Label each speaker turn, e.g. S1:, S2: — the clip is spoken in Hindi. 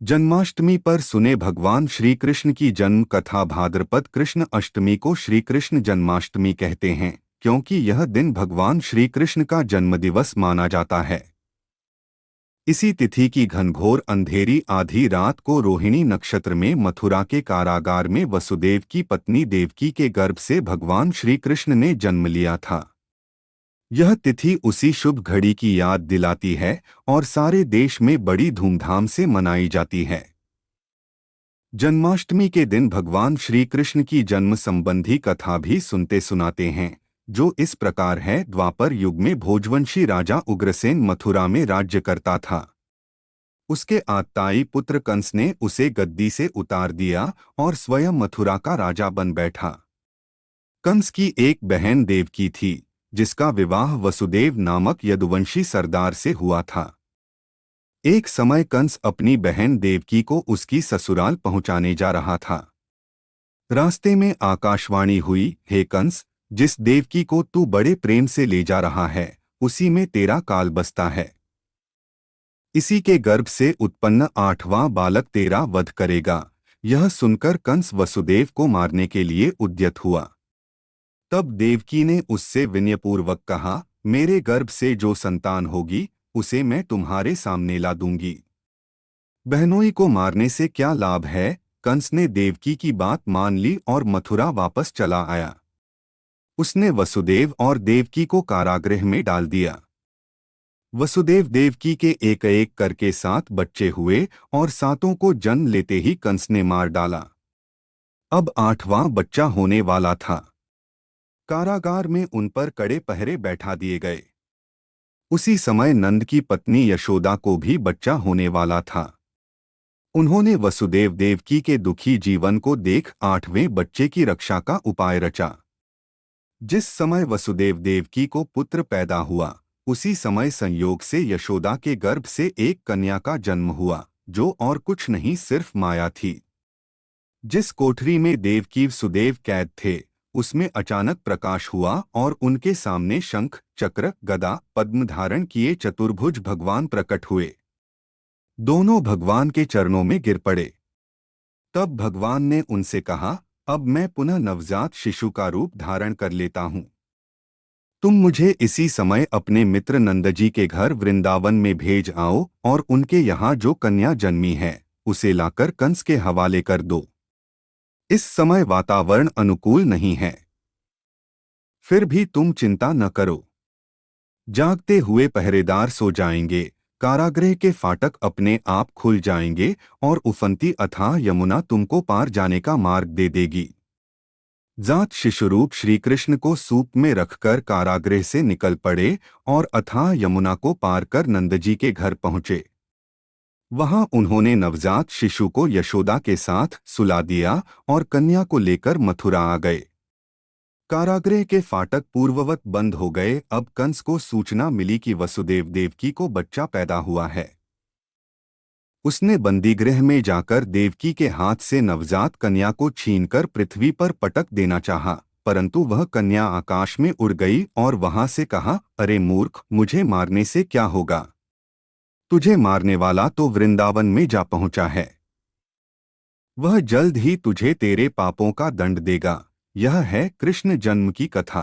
S1: जन्माष्टमी पर सुने भगवान श्री कृष्ण की जन्म कथा। भाद्रपद कृष्ण अष्टमी को श्री कृष्ण जन्माष्टमी कहते हैं क्योंकि यह दिन भगवान श्री कृष्ण का जन्मदिवस माना जाता है। इसी तिथि की घनघोर अंधेरी आधी रात को रोहिणी नक्षत्र में मथुरा के कारागार में वसुदेव की पत्नी देवकी के गर्भ से भगवान श्री कृष्ण ने जन्म लिया था। यह तिथि उसी शुभ घड़ी की याद दिलाती है और सारे देश में बड़ी धूमधाम से मनाई जाती है। जन्माष्टमी के दिन भगवान श्री कृष्ण की जन्म संबंधी कथा भी सुनते सुनाते हैं, जो इस प्रकार है। द्वापर युग में भोजवंशी राजा उग्रसेन मथुरा में राज्य करता था। उसके आत्ताई पुत्र कंस ने उसे गद्दी से उतार दिया और स्वयं मथुरा का राजा बन बैठा। कंस की एक बहन देवकी थी, जिसका विवाह वसुदेव नामक यदुवंशी सरदार से हुआ था। एक समय कंस अपनी बहन देवकी को उसकी ससुराल पहुंचाने जा रहा था। रास्ते में आकाशवाणी हुई, हे कंस, जिस देवकी को तू बड़े प्रेम से ले जा रहा है, उसी में तेरा काल बसता है। इसी के गर्भ से उत्पन्न 8वां बालक तेरा वध करेगा। यह सुनकर कंस वसुदेव को मारने के लिए उद्यत हुआ। तब देवकी ने उससे विनयपूर्वक कहा, मेरे गर्भ से जो संतान होगी उसे मैं तुम्हारे सामने ला दूंगी। बहनोई को मारने से क्या लाभ है। कंस ने देवकी की बात मान ली और मथुरा वापस चला आया। उसने वसुदेव और देवकी को कारागृह में डाल दिया। वसुदेव देवकी के एक एक करके 7 बच्चे हुए और 7 को जन्म लेते ही कंस ने मार डाला। अब 8वां बच्चा होने वाला था। कारागार में उन पर कड़े पहरे बैठा दिए गए। उसी समय नंद की पत्नी यशोदा को भी बच्चा होने वाला था। उन्होंने वसुदेव देवकी के दुखी जीवन को देख 8वें बच्चे की रक्षा का उपाय रचा। जिस समय वसुदेव देवकी को पुत्र पैदा हुआ, उसी समय संयोग से यशोदा के गर्भ से एक कन्या का जन्म हुआ, जो और कुछ नहीं सिर्फ माया थी। जिस कोठरी में देवकी सुदेव कैद थे, उसमें अचानक प्रकाश हुआ और उनके सामने शंख, चक्र, गदा, पद्म धारण किए चतुर्भुज भगवान प्रकट हुए। दोनों भगवान के चरणों में गिर पड़े। तब भगवान ने उनसे कहा, अब मैं पुनः नवजात शिशु का रूप धारण कर लेता हूँ। तुम मुझे इसी समय अपने मित्र नंदजी के घर वृंदावन में भेज आओ और उनके यहाँ जो कन्या जन्मी है, उसे लाकर कंस के हवाले कर दो। इस समय वातावरण अनुकूल नहीं है। फिर भी तुम चिंता न करो। जागते हुए पहरेदार सो जाएंगे, कारागृह के फाटक अपने आप खुल जाएंगे और उफनती अथाह यमुना तुमको पार जाने का मार्ग दे देगी। जात शिशुरूप श्री कृष्ण को सूप में रखकर कारागृह से निकल पड़े और अथाह यमुना को पार कर नंदजी के घर पहुंचे। वहां उन्होंने नवजात शिशु को यशोदा के साथ सुला दिया और कन्या को लेकर मथुरा आ गए। कारागृह के फाटक पूर्ववत बंद हो गए। अब कंस को सूचना मिली कि वसुदेव देवकी को बच्चा पैदा हुआ है। उसने बंदीगृह में जाकर देवकी के हाथ से नवजात कन्या को छीनकर पृथ्वी पर पटक देना चाहा, परंतु वह कन्या आकाश में उड़ गई और वहां से कहा, अरे मूर्ख, मुझे मारने से क्या होगा? तुझे मारने वाला तो वृंदावन में जा पहुंचा है। वह जल्द ही तुझे तेरे पापों का दंड देगा। यह है कृष्ण जन्म की कथा।